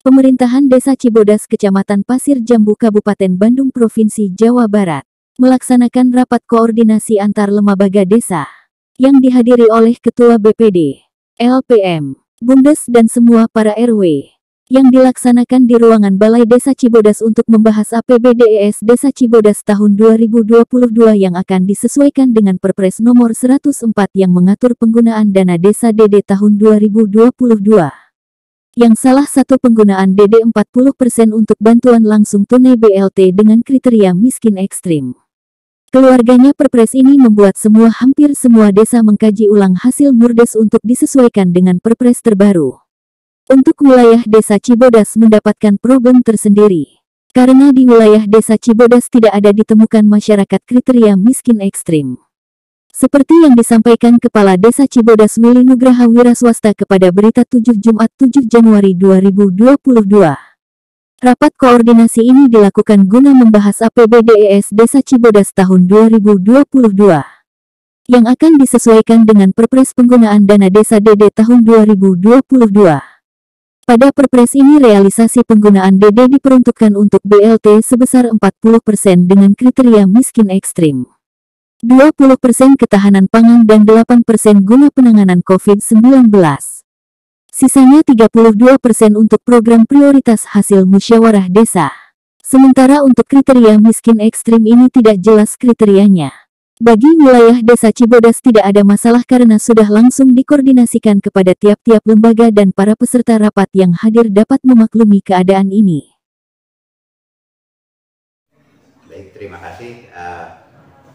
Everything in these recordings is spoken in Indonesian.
Pemerintahan Desa Cibodas Kecamatan Pasir Jambu Kabupaten Bandung Provinsi Jawa Barat melaksanakan rapat koordinasi antar lembaga desa yang dihadiri oleh Ketua BPD, LPM, Bumdes dan semua para RW yang dilaksanakan di ruangan Balai Desa Cibodas untuk membahas APBDes Desa Cibodas tahun 2022 yang akan disesuaikan dengan Perpres nomor 104 yang mengatur penggunaan dana desa DD tahun 2022. Yang salah satu penggunaan DD 40% untuk bantuan langsung tunai BLT dengan kriteria miskin ekstrim. Keluarganya Perpres ini membuat hampir semua desa mengkaji ulang hasil Murdes untuk disesuaikan dengan Perpres terbaru. Untuk wilayah Desa Cibodas mendapatkan problem tersendiri. Karena di wilayah Desa Cibodas tidak ada ditemukan masyarakat kriteria miskin ekstrim. Seperti yang disampaikan Kepala Desa Cibodas Willy Nugraha Wiraswasta kepada Berita 7 Jumat 7 Januari 2022. Rapat koordinasi ini dilakukan guna membahas APBDes Desa Cibodas tahun 2022 yang akan disesuaikan dengan Perpres penggunaan dana desa DD tahun 2022. Pada Perpres ini realisasi penggunaan DD diperuntukkan untuk BLT sebesar 40% dengan kriteria miskin ekstrim. 20% ketahanan pangan dan 8% guna penanganan COVID-19. Sisanya 32% untuk program prioritas hasil musyawarah desa. Sementara untuk kriteria miskin ekstrim ini tidak jelas kriterianya. Bagi wilayah Desa Cibodas tidak ada masalah karena sudah langsung dikoordinasikan kepada tiap-tiap lembaga dan para peserta rapat yang hadir dapat memaklumi keadaan ini. Baik, terima kasih.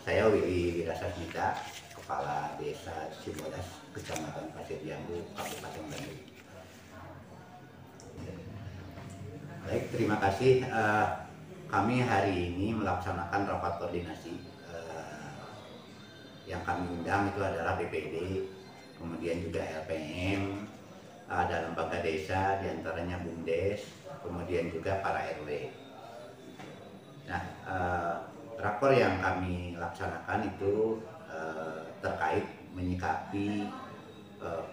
Saya Willy Wiraswasta, Kepala Desa Cibodas, Kecamatan Pasir Jambu, Kabupaten Bandung. Baik, terima kasih. Kami hari ini melaksanakan rapat koordinasi. Yang kami undang itu adalah BPD, kemudian juga LPM, ada lembaga desa, diantaranya Bumdes, kemudian juga para RW. Nah, rakor yang kami laksanakan itu terkait menyikapi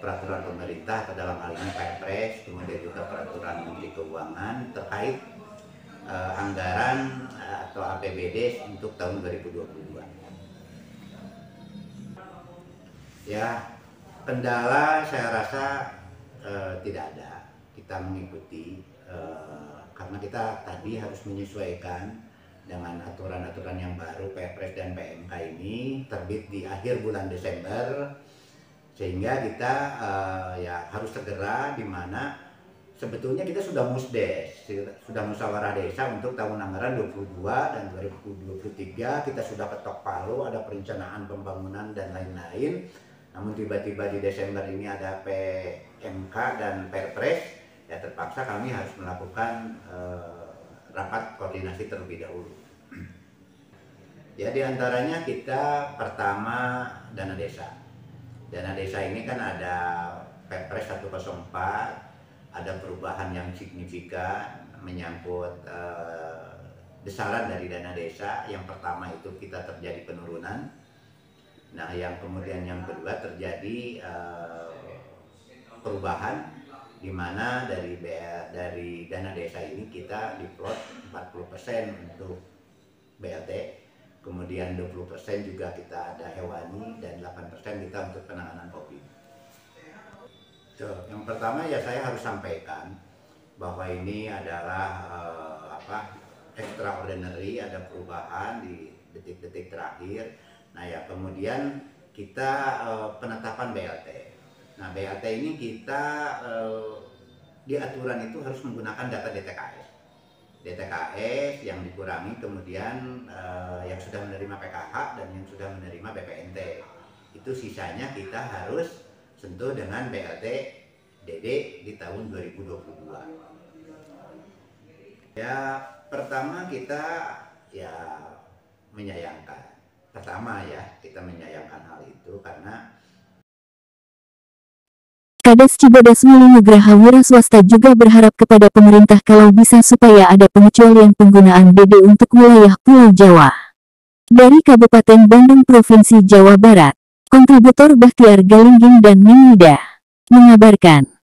peraturan pemerintah atau dalam hal ini Perpres, kemudian juga peraturan Menteri Keuangan terkait anggaran atau APBD untuk tahun 2022. Ya, kendala saya rasa tidak ada. Kita mengikuti karena kita tadi harus menyesuaikan dengan aturan-aturan yang baru Perpres dan PMK ini terbit di akhir bulan Desember, sehingga kita ya harus segera, di mana sebetulnya kita sudah musdes, sudah musyawarah desa untuk tahun anggaran 22 dan 2023 kita sudah ketok palu, ada perencanaan pembangunan dan lain-lain. Namun tiba-tiba di Desember ini ada PMK dan Perpres, ya terpaksa kami harus melakukan rapat koordinasi terlebih dahulu. Ya, diantaranya kita pertama dana desa. Dana desa ini kan ada Perpres 104, ada perubahan yang signifikan menyangkut besaran dari dana desa. Yang pertama itu kita terjadi penurunan. Nah, yang kemudian yang kedua terjadi perubahan, di mana dari dana desa ini kita diplot 40% untuk BLT, kemudian 20% juga kita ada hewani, dan 8% kita untuk penanganan COVID. Yang pertama ya saya harus sampaikan bahwa ini adalah extraordinary, ada perubahan di detik-detik terakhir. Nah ya, kemudian kita penetapan BLT. Nah, BLT ini kita di aturan itu harus menggunakan data DTKS. DTKS yang dikurangi kemudian yang sudah menerima PKH dan yang sudah menerima BPNT. Itu sisanya kita harus sentuh dengan BLT DD di tahun 2022. Ya, pertama kita ya menyayangkan. Pertama ya, kita menyayangkan hal itu karena Kades Cibodas Willy Nugraha Wiraswasta juga berharap kepada pemerintah kalau bisa supaya ada pengecualian penggunaan DD untuk wilayah Pulau Jawa. Dari Kabupaten Bandung Provinsi Jawa Barat, kontributor Bahtiar Galingging dan Mimida mengabarkan.